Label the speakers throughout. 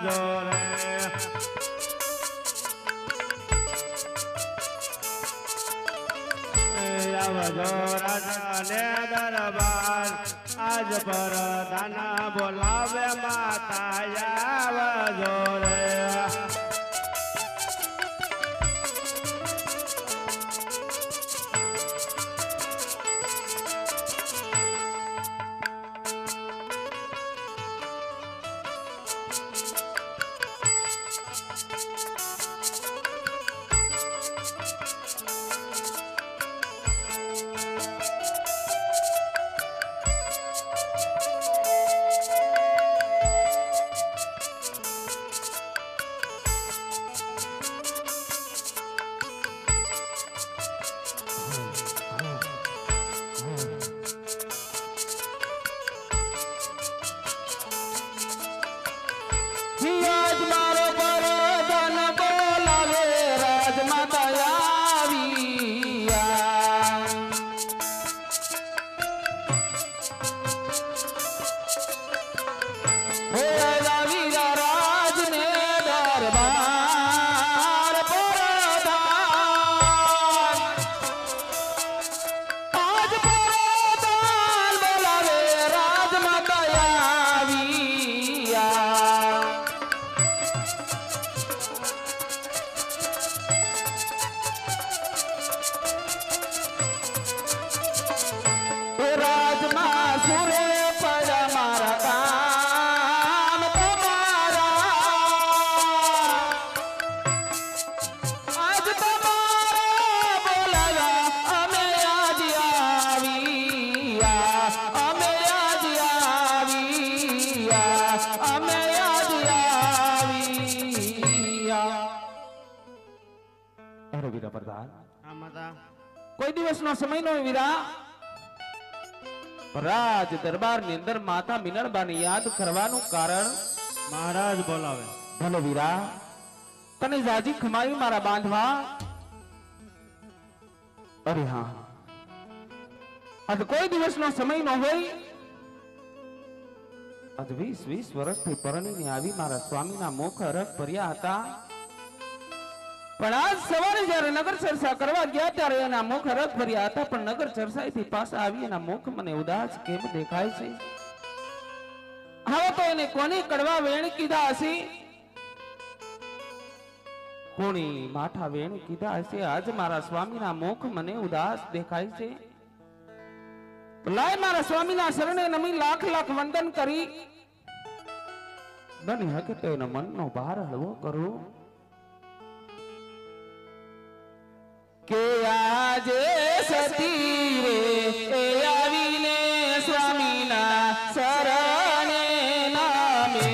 Speaker 1: જોરે આવજો રાજા ને દરબાર આજ પર દાના બોલાવે માતા આવજો રે
Speaker 2: कोई दिवस नो समय नो वीरा राज दरबार ની અંદર માતા મીનળબાને યાદ કરવાનું કારણ
Speaker 1: મહારાજ બોલાવે
Speaker 2: ભલે વીરા તને જાજી ખમાઈ મારા બાંધવા અરે હા આજ કોઈ દિવસ નો સમય નો હોય આજ 20 વર્ષથી પરણીને આવી મારા સ્વામીના મુખ હરખ ભર્યા હતા પણ આજ સવારે જ્યારે નગર ચર્ચા કરવા ગયા ત્યારે એના મુખ રથ ભર્યા હતા પણ નગર ચર્ચાથી પાછા આવી એના મુખ મને ઉદાસ કેમ દેખાય છે હવે તો એને કોની કડવા વેણ કીધા હશે કોની માઠા વેણ કીધા હશે આજ મારા સ્વામીના મુખ મને ઉદાસ દેખાય છે લાય મારા સ્વામીના શરણે નમી લાખ લાખ વંદન કરી બની હકે તો એનો મનનો ભાર હળવો કરું કે આજે સતી રે એ આવીને સ્વામીના શરણે નામે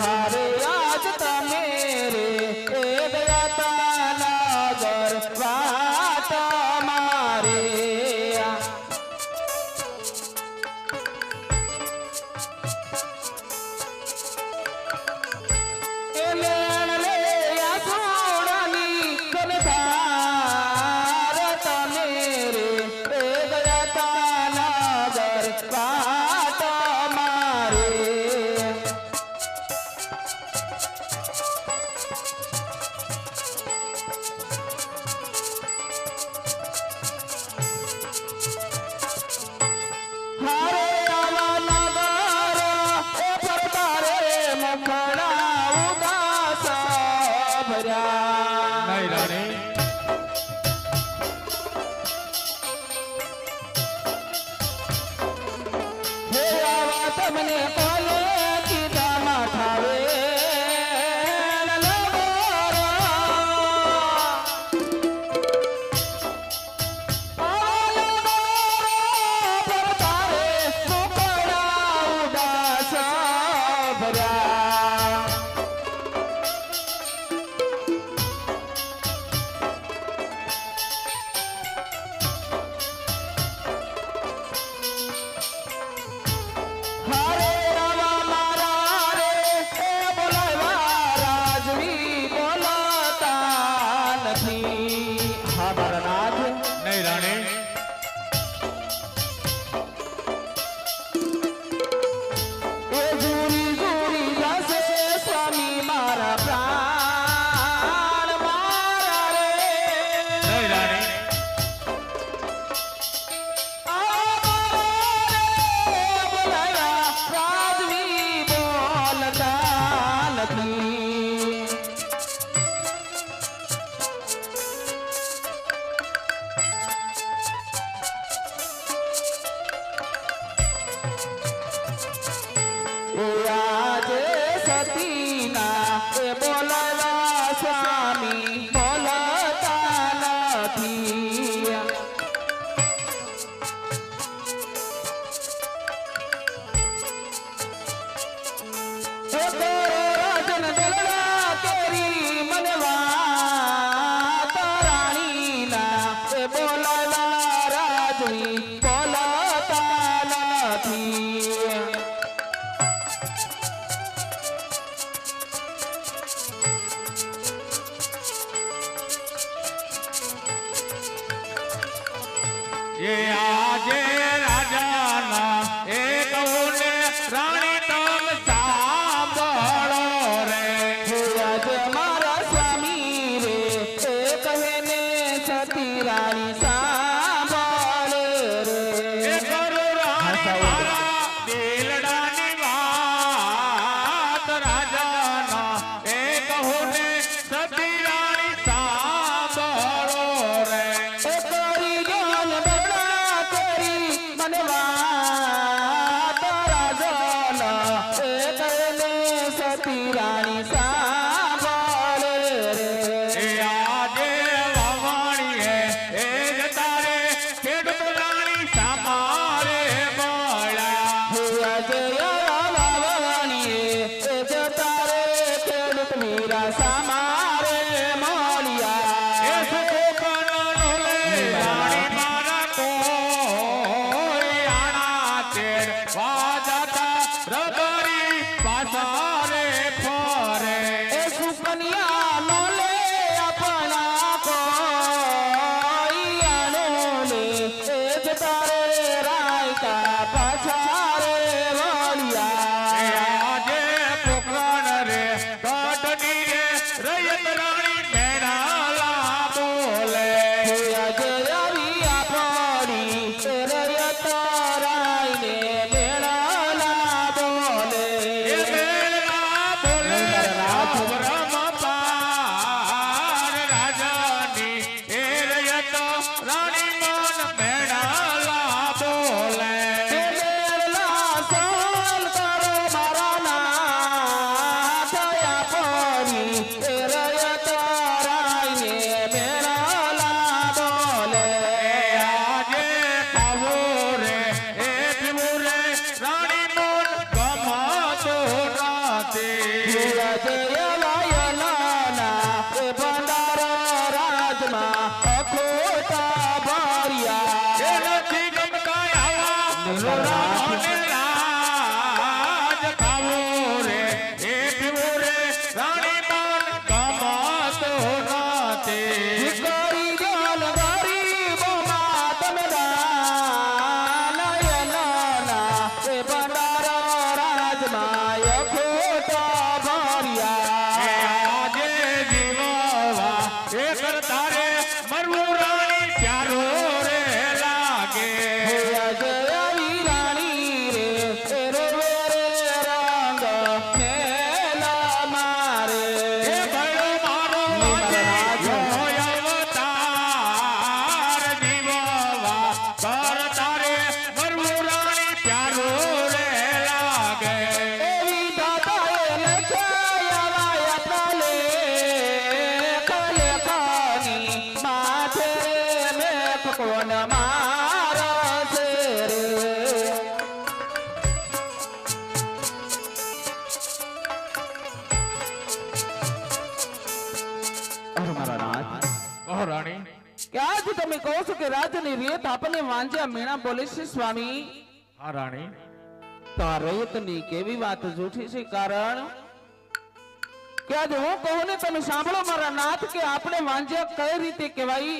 Speaker 2: हरे आज तमेरे दयाता नगर वाट मारे મને કોલે કીધા માથાવે
Speaker 1: નહીં રાણી
Speaker 2: સ્વામી મારા પ્રાણ મારા રે
Speaker 1: નહીં રાણી
Speaker 2: રાજવી બોલતા નથી આજે સતીના એ બોલવા સ્વામી બોલતા નથી રાજન દલડા કેરી મનવા તારાણીના એ બોલવા રાજવી બોલતા નથી
Speaker 1: એ આજે રાજાના એ કહુને રાણી તમ સાંભળો રે
Speaker 2: આજ મારા સ્વામી રે એ કહે ને સતી રાણી સાંભળે રે
Speaker 1: એ કરો રાણી મારા દિલડાની વાત રાજાના એ કહુને સતી રાણી સાંભળો રે
Speaker 2: એ કરી જ્ઞાન બરડા કરી મનવા તારા જના એ કહે ને સતી રાણી સાંભળે રે
Speaker 1: એ આજે વાવાણીએ એ જ તારે ખેડૂત રાણી સામારે મળ્યા
Speaker 2: સામારે મળ્યા
Speaker 1: એ સુખો કનનો લે રાણી મારા કોઈ આણા તેર વાજતા રગરી પાસારે ફરે
Speaker 2: એ સુકન્યા નો લે આપણા કોઈ આનો લે એ જ તારે રાયકા પાછારે વળ્યા
Speaker 1: એ આજે પોકરણ રે ગઢની રે રયત રાણી મેળાલા બોલે
Speaker 2: આજે આવી આપણી રયત રાયને મેળાલા બોલે
Speaker 1: એ મેળા બોલે બ્રહ્મ પાર રાજાની એ રયત રાણી મન મેળાલા બોલે
Speaker 2: મેળલા સાલ કરો મારા નાથ આપણી રયત રાયને મેળાલા બોલે
Speaker 1: એ આજે ખાવો રે એ પીવું રે રાણી મન ગમતો નથી એ નથી ગમતા આવા રોરાને રાજ ખાવો રે એ પીવું રે રાણી મન ગમતો નથી
Speaker 2: રાજમાં ખોટા ભર્યા તેથી તમે કહો છો કે રાજની રેત આપણને વાંજ્યા મીણા બોલે છે સ્વામી.
Speaker 1: હા રાણી,
Speaker 2: તો આ રેતની કેવી વાત જૂઠી છે, કારણ કે આજે હું કહું ને તમે સાંભળો મારા નાથ કે આપણે વાંજ્યા કઈ રીતે કહેવાય.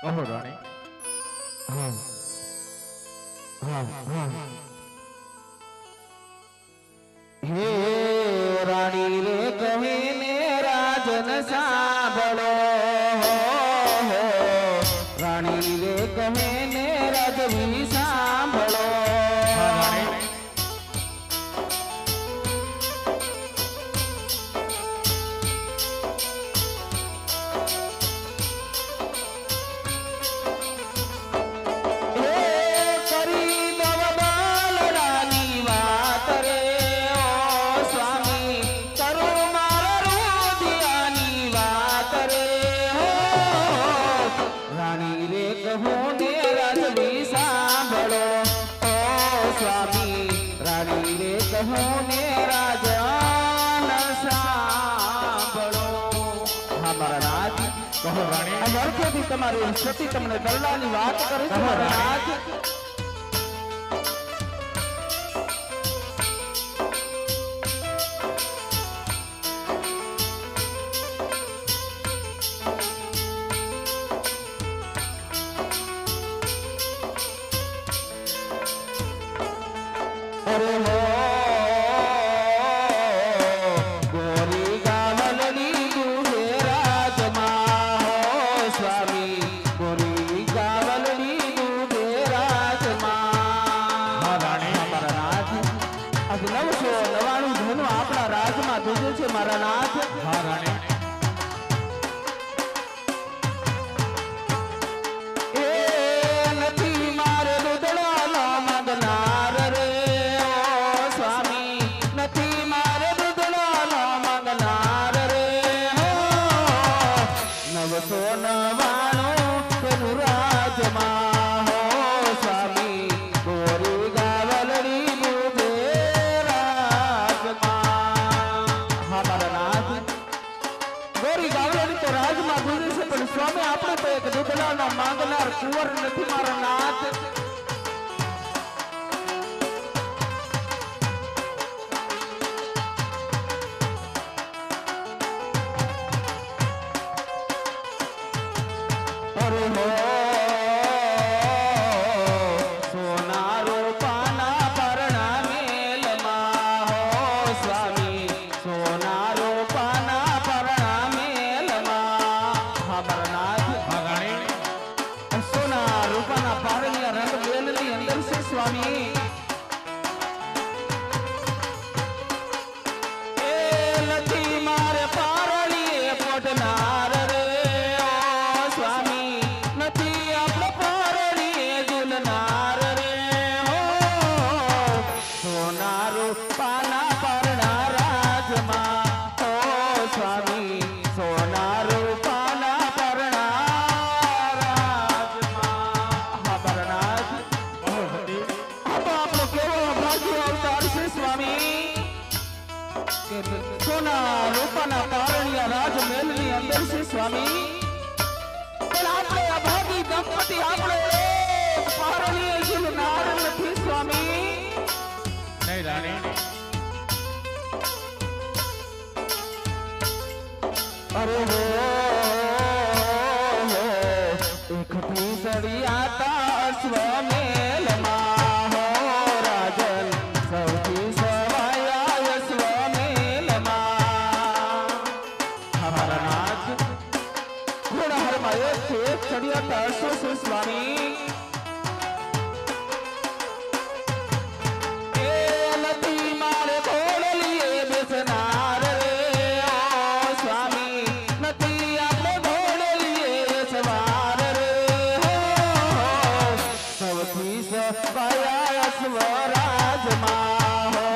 Speaker 1: કહો રાણી.
Speaker 2: હે રાણી રે કહીને રાજન સાંભળો, રાણી રે કહીને રાજવી સાંભળો.
Speaker 1: હા રાણી,
Speaker 2: હે કરી દવબાલ રાની વાત રે ઓ સ્વામી, કરો મારા રુધિયાની વાત રે હો. રાણી રે કહું ને રાજવી સાંભળો ઓ સ્વામી, રાણી રે કહું ને રાજન સાંભળો. હા મારા નાથ,
Speaker 1: કહો રાણી.
Speaker 2: આ વર્ષોથી તમારી સતી તમને દરડાની વાત કરે છે મારા નાથ. અરે હો ગોરી ગાવલની દુહે રાજમાં હો સ્વામી, ગોરી ગાવલની દુહે રાજમાં.
Speaker 1: હા રાણી,
Speaker 2: મારા નાથ, આજે 999 ધન આપણા રાજમાં દૂધે છે મારા નાથ.
Speaker 1: હા રાણી,
Speaker 2: એ નથી મારે દૂધડાનો માંગનાર રે ઓ સ્વામી, નથી મારે દૂધડાનો માંગનાર રે હો. 999 તેનું રાજમાં હો સ્વામી, ગોરી ગાવલડી દૂધે રાજમાં. હા મારા નાથ, ગોરી ગાવલડી તો રાજમાં દૂધે છે, પણ સ્વામી આપણે તો એક દૂધડાનો માંગનાર કુંવર નથી મારા નાથ. અરે હો સોના રૂપાના પરણા મેલમાં હો સ્વામી, સોના રૂપાના પરણા મેલમાં. હા મારા નાથ,
Speaker 1: હા રાણી,
Speaker 2: સોના રૂપાના પારણિયા રંગ બેલની અંદર છે સ્વામી. એ નથી મારે પારણીએ પોટનાર રે ઓ સ્વામી, નથી આપણે પારણીએ ઝૂલનાર રે હો. સોના રૂપાના પરણા રાજમાં હો સ્વામી, સોના રૂપાના પરણા રાજમાં. હા મારા નાથ,
Speaker 1: કહો સતી.
Speaker 2: આ તો આપણો કેવો ભાગ્ય અવતાર છે સ્વામી, કે સોના રૂપાના પારણિયા રાજમહેલની અંદર છે સ્વામી. પણ આપણે અભાગી દંપતી આપણે એક પારણીય ઝૂલનાર નથી સ્વામી.
Speaker 1: નહીં રાણી,
Speaker 2: અરે હો એકથી સળિયાતા અશ્વમેલમાં હો રાજન, સૌથી સવાયા અશ્વમેલમાં. હમારા નાથ, ઘોડાહારમાં એકથી એક સળિયાતા અશ્વ છે સ્વામી. એ નથી મારે ઘોડલીએ બેસનાર રે ઓ સ્વામી, નથી આપણે ઘોડલીએ સવાર રે હો. સૌથી સવાયા સ્વરાજમાં હો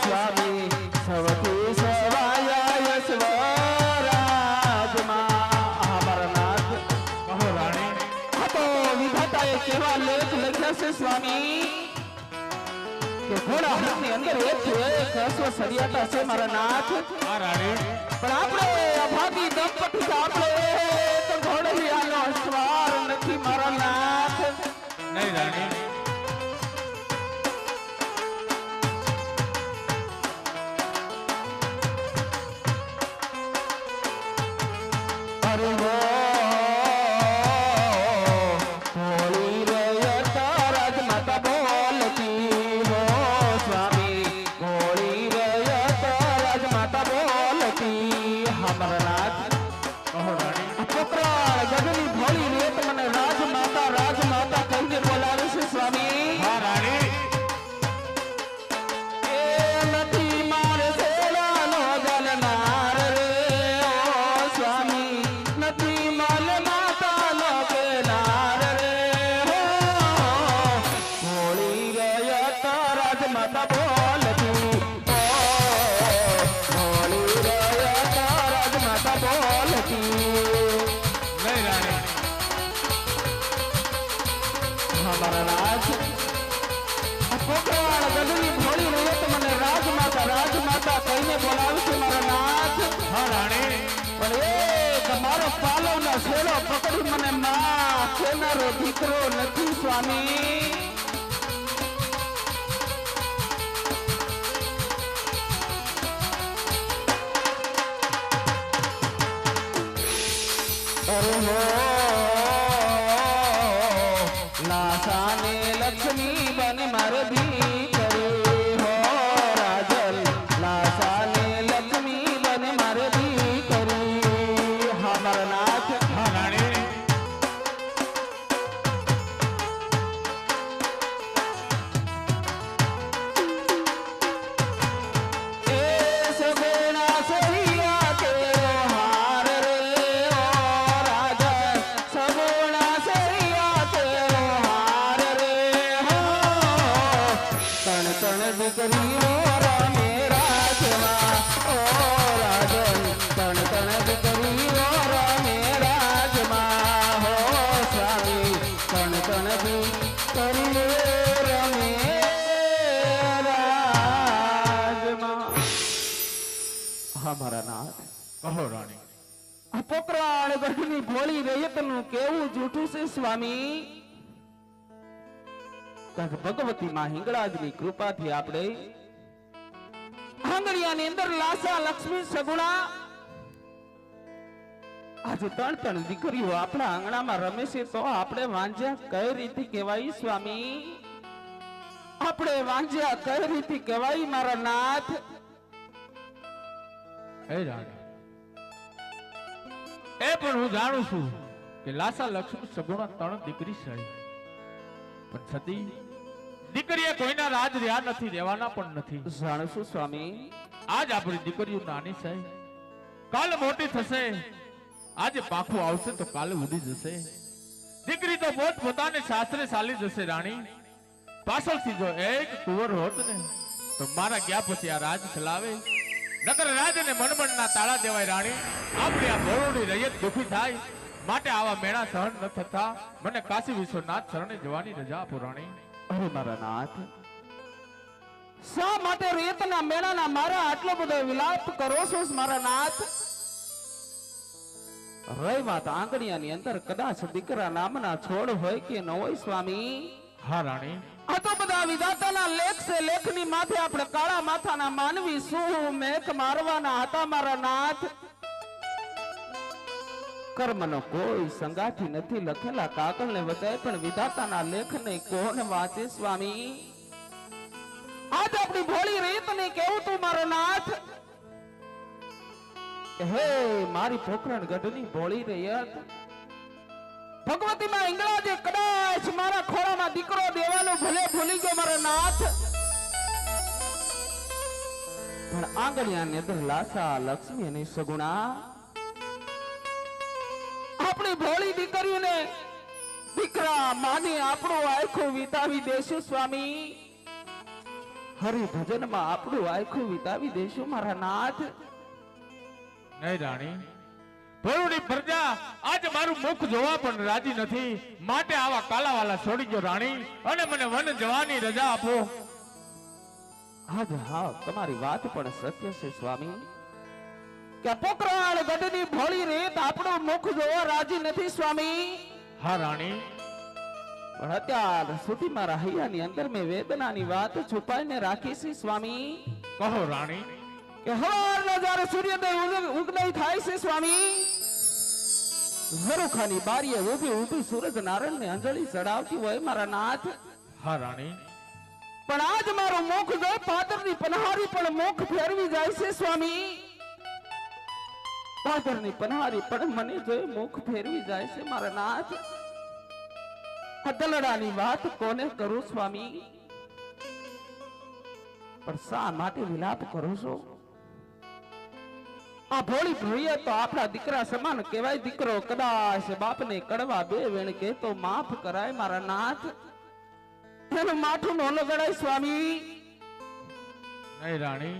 Speaker 2: સ્વામી, સૌથી સવાયા સ્વરાજમાં. અમારા નાથ,
Speaker 1: કહો રાણી.
Speaker 2: આ તો વિધાતાએ કેવા લેખ લખ્યા છે સ્વામી, કે ઘોડા હાથની અંદર એક અશ્વ સળિયાતા છે મારા નાથ.
Speaker 1: હા રાણી,
Speaker 2: પણ આપણે અભાગી દંપતી આપણે તો ઘોડલિયાનો અશ્વાર અરે હો ભોળી રયતા રાજમાતા બોલતી હો સ્વામી ભોળી રયતા રાજમાતા બોલતી અમરનાથ
Speaker 1: કહો રાણી
Speaker 2: પોકરાળ ગગની ભોળી રેત મને રાજમાતા કહીને બોલાવે છે સ્વામી
Speaker 1: હા રાણી
Speaker 2: એ નથી મારે સેલાનો ગલનાર રે ઓ સ્વામી નથી મલ માતાનો કેનાર રે હો ભોળી રયત રાજમાતા બોલતી ઓ ભોળી રયત રાજમાતા બોલતી
Speaker 1: નહીં રાણી
Speaker 2: હમારા રાજ પોકરાળ ગગની ભોળી રયત મને રાજમાતા કહીને બોલાવે છે મારા નાથ
Speaker 1: હા રાણી
Speaker 2: પણ એ તમારો પાલવનો શેરો પકડી મને માં કેનારો દીકરો નથી સ્વામી અરે હો લાસાને લક્ષ્મી બને મારે દીકરી હો રાજલ લાસાને લક્ષ્મી બને મારે દીકરી હા મારા નાથ
Speaker 1: હા રાણી
Speaker 2: એ સગુણા સરિયા તેરો હાર રે ઓ રાજલ સગુણા સરિયા તેરો હાર રે હો તણ તણ દીકરીઓ રમે રાજમાં ઓ રાજલ તણ તણ દીકરીઓ રમે રાજમાં હો સ્વામી તણ તણ દીકરીઓ રમે રાજમાં હા મારા નાથ
Speaker 1: કહો રાણી
Speaker 2: આ પોકરાળ ગઢની ભોળી રયતનું કેવું જૂઠું છે સ્વામી કારણ કે ભગવતી માં હિંગળાજની કૃપાથી આપણે આંગળિયાની અંદર લાસા લક્ષ્મી સગુણા આજે ત્રણ દીકરીઓ આપણા આંગણામાં રમે છે તો આપણે વાંજ્યા કઈ રીતે કહેવાય સ્વામી આપણે વાંજ્યા કઈ રીતે કહેવાય મારા નાથ
Speaker 1: હે રાણી એ પણ હું જાણું છું કે લાસા લક્ષ્મી સગુણા ત્રણ દીકરી છે પણ છતી દીકરીએ કોઈના રાજ રહ્યા નથી રહેવાના પણ નથી
Speaker 2: જાણું છું સ્વામી
Speaker 1: આજ આપણી દીકરીઓ નાની છે કાલ મોટી થશે આજે પાખું આવશે તો કાલે ઉડી જશે દીકરી તો પોત પોતાને શાસ્ત્રે ચાલી જશે રાણી પાછળથી જો એક કુંવર હોત ને તો મારા ગયા પછી આ રાજ ચલાવે નગર રાજને મનમનના તાળા દેવાય રાણી આપણી આ ભોળોની રૈયત દુખી થાય માટે આવા મેળા સહન ન થતા મને કાશી વિશ્વનાથ શરણે જવાની રજા આપો રાણી
Speaker 2: અરે મારા નાથ શા માટે રેતના મેળાના મારા આટલો બધો વિલાપ કરો છો મારા નાથ રહી વાત આંગણિયાની અંદર કદાચ દીકરા નામના છોડ હોય કે ન હોય સ્વામી
Speaker 1: હા રાણી
Speaker 2: આ તો બધા વિધાતાના લેખ છે લેખની માથે આપણે કાળા માથાના માનવી શું મેઘ મારવાના હતા મારા નાથ કર્મનો કોઈ સંગાથી નથી લખેલા કાગળને વચાય પણ વિધાતાના લેખને કોણ વાંચે સ્વામી આજ આપણી ભોળી રીતને કેવું તું મારો નાથ હે મારી પોખરણ ગઢની ભોળી રૈયત ભગવતી માં ઇંગળાજે કદાચ મારા ખોળામાં દીકરો દેવાનું ભલે ભૂલી ગયો મારો નાથ પણ આંગળિયાની અંદર લાસા લક્ષ્મી અને સગુણા આપણી ભોળી દીકરીઓને દીકરા માની આપણું આખું વિતાવી દેશું સ્વામી હરિભજનમાં આપણું આખું વિતાવી દેશું મારા નાથ
Speaker 1: નહીં રાણી ભોળુની પ્રજા આજ મારું મુખ જોવા પણ રાજી નથી માટે આવા કાલાવાલા છોડી ગયો રાણી અને મને વન જવાની રજા આપો
Speaker 2: હા તમારી વાત પણ સત્ય છે સ્વામી કે પોકરાળ ગઢની ભોળી રીત આપણું મુખ જોવા રાજી નથી સ્વામી
Speaker 1: હા રાણી
Speaker 2: પણ અત્યાર સુધી મારા હૈયાની અંદર મેં વેદનાની વાત છુપાઈને રાખી છે સ્વામી
Speaker 1: કહો રાણી
Speaker 2: કે હવારનો જ્યારે સૂર્યોદય ઉદય થાય છે સ્વામી ઝરૂખાની બારીએ ઊભી ઊભી સૂરજ નારાયણને અંજલિ ચડાવતી હોય મારા નાથ.
Speaker 1: હા રાણી,
Speaker 2: પણ આજ મારું મુખ જોઈ પાદરની પનહારી પણ મુખ ફેરવી જાય છે સ્વામી. પાદરની પનહારી પણ મને જોઈ મુખ ફેરવી જાય છે મારા નાથ. આ દલડાની વાત કોને કરું સ્વામી? પણ શા માટે વિલાપ કરો છો? આ ભોળી ભોળીએ તો આપણા દીકરા સમાન કહેવાય. દીકરો કદાચ બાપને કડવા બે વેણ કે તો માફ કરાય મારા નાથ. એનું માથું ન લગાડાય સ્વામી.
Speaker 1: નહીં રાણી,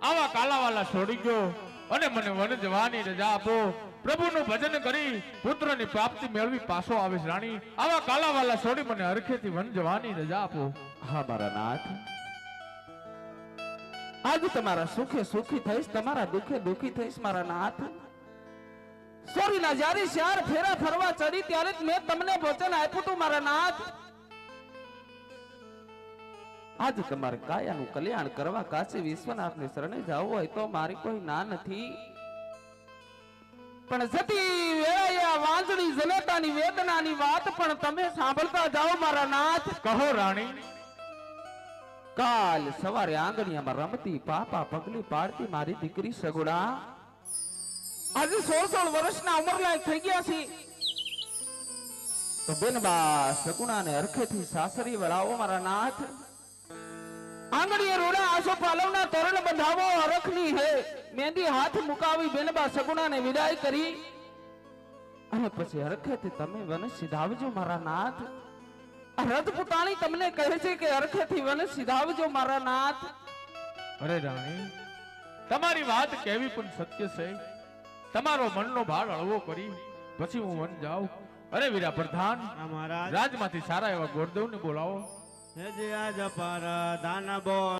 Speaker 1: આવા કાલાવાલા છોડી ગયો અને મને વન જવાની રજા આપો. પ્રભુનું ભજન કરી પુત્રની પ્રાપ્તિ મેળવી પાછો આવીશ રાણી. આવા કાલાવાલા છોડી મને હરખેથી વન જવાની રજા આપો.
Speaker 2: હા મારા નાથ, આજ તમારા સુખે સુખી થઈશ, તમારા દુખે દુખી થઈશ મારા નાથ. સોરીના જ્યારે ચાર ફેરા ફરવા ચડી ત્યારે જ મેં તમને વચન આપ્યું હતું મારા નાથ. આજ તમારે કાયાનું કલ્યાણ કરવા કાશી વિશ્વનાથને શરણે જવું હોય તો મારી કોઈ ના નથી. પણ જતી વેળાએ આ વાંજણી જનતાની વેદનાની વાત પણ તમે સાંભળતા જાઓ મારા નાથ.
Speaker 1: કહો રાણી.
Speaker 2: કાલ સવારે આંગણિયામાં રમતી પાપા પગલી પાડતી મારી દીકરી સગુણા આજે 16 વર્ષના ઉંમરલાયક થઈ ગયા છે. તો બેનબા સગુણાને હરખેથી સાસરી વળાવો મારા નાથ. આંગણીએ રોડા આસો પાલવના તોરણ બંધાવો હરખની હે મહેંદી હાથ મુકાવી બેનબા સગુણાને વિદાય કરી અને પછી હરખેથી તમે વન સીધાવજો મારા નાથ. આ રજપૂતાણી તમને કહે છે કે હરખેથી વન સીધાવજો મારા નાથ.
Speaker 1: અરે રાણી, તમારી વાત કેવી પણ સત્ય છે. તમારો મનનો ભાર હળવો કરી પછી હું વન જાઉં. અરે વીરા પ્રધાન, રાજમાંથી સારા એવા ગોરદેવને બોલાવો.
Speaker 3: હે જે આજ પર દાન બોલ